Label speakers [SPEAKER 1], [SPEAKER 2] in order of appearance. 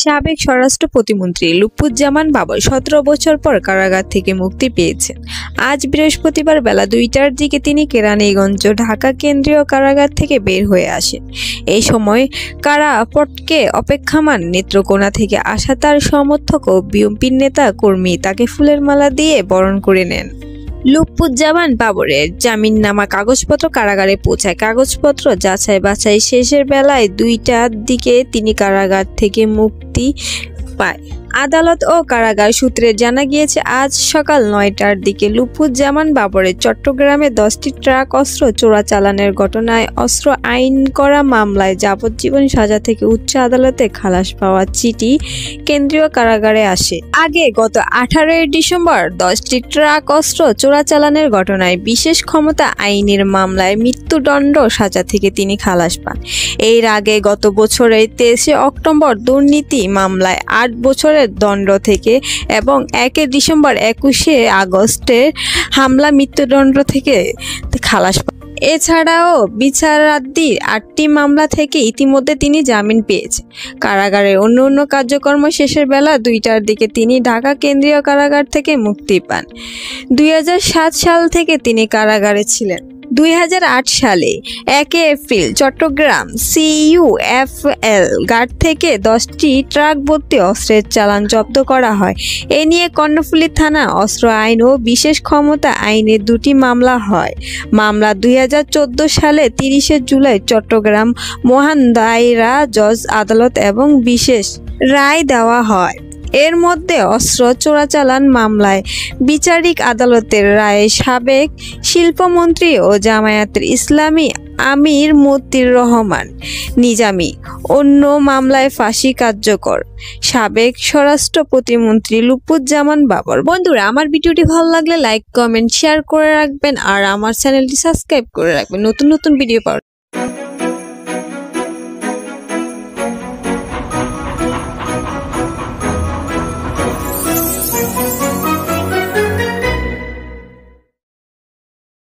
[SPEAKER 1] সাবেক স্বরাষ্ট্র প্রতিমন্ত্রী লুৎফুজ্জামান বাবর ১৭ বছর পর কারাগার থেকে মুক্তি পেয়েছেন। আজ বৃহস্পতিবার বেলা ২টার দিকে তিনি কেরানীগঞ্জ ঢাকা কেন্দ্রীয় কারাগার থেকে বের হয়ে আসেন। এই সময় কারাফটকে অপেক্ষমাণ নেত্রকোনা থেকে আসা তার সমর্থক ও বিএনপির নেতা কর্মী তাকে ফুলের মালা দিয়ে বরণ করে নেন। লুৎফুজ্জামান বাবরের জামিননামা কাগজপত্র কারাগারে পৌঁছায়। কাগজপত্র যাচাই বাছাই শেষের বেলায় ২টার দিকে তিনি কারাগার থেকে মুক্তি পায়। আদালত ও কারাগার সূত্রে জানা গিয়েছে, আজ সকাল ৯টার দিকে লুৎফুজ্জামান বাবরের চট্টগ্রামে ১০টি ট্রাক অস্ত্র চোরাচালানের ঘটনায় অস্ত্র আইন করা মামলায় যাবজ্জীবন সাজা থেকে উচ্চ আদালতে খালাস পাওয়ার চিঠি কেন্দ্রীয় কারাগারে আসে। আগে গত ১৮ ডিসেম্বর ১০টি ট্রাক অস্ত্র চোরাচালানের ঘটনায় বিশেষ ক্ষমতা আইনের মামলায় মৃত্যুদণ্ড সাজা থেকে তিনি খালাস পান। এর আগে গত বছরের ২৩ অক্টোবর দুর্নীতি মামলায় ৮ বছরের দণ্ড থেকে এবং ১ ডিসেম্বর ২১ আগস্টের হামলা মৃত্যুদণ্ড থেকে খালাস পান। এছাড়াও বিচারাধীন ৮টি মামলা থেকে ইতিমধ্যে তিনি জামিন পেয়েছেন। কারাগারের অন্য কার্যক্রম শেষের বেলা ২টার দিকে তিনি ঢাকা কেন্দ্রীয় কারাগার থেকে মুক্তি পান। ২০০৭ সাল থেকে তিনি কারাগারে ছিলেন। ২০০৮ সালে ১ এপ্রিল চট্টগ্রাম CUFL ঘাট থেকে ১০টি ট্রাক ভর্তি অস্ত্রের চালান জব্দ করা হয়। এ নিয়ে কর্ণফুলী থানা অস্ত্র আইন ও বিশেষ ক্ষমতা আইনে ২টি মামলা হয়। মামলা ২০১৪ সালে ৩০ জুলাই চট্টগ্রাম মহান দায়রা জজ আদালত এবং বিশেষ রায় দেওয়া হয়। এর মধ্যে অস্ত্র চোরাচালান মামলায় বিচারিক আদালতের রায়ে সাবেক শিল্পমন্ত্রী ও জামায়াতের ইসলামী আমির মতিউর রহমান নিজামী, অন্য মামলায় ফাঁসি কার্যকর সাবেক স্বরাষ্ট্র প্রতিমন্ত্রী লুৎফুজ্জামান বাবর। বন্ধুরা, আমার ভিডিওটি ভালো লাগলে লাইক, কমেন্ট, শেয়ার করে রাখবেন আর আমার চ্যানেলটি সাবস্ক্রাইব করে রাখবেন নতুন ভিডিও পাওয়ার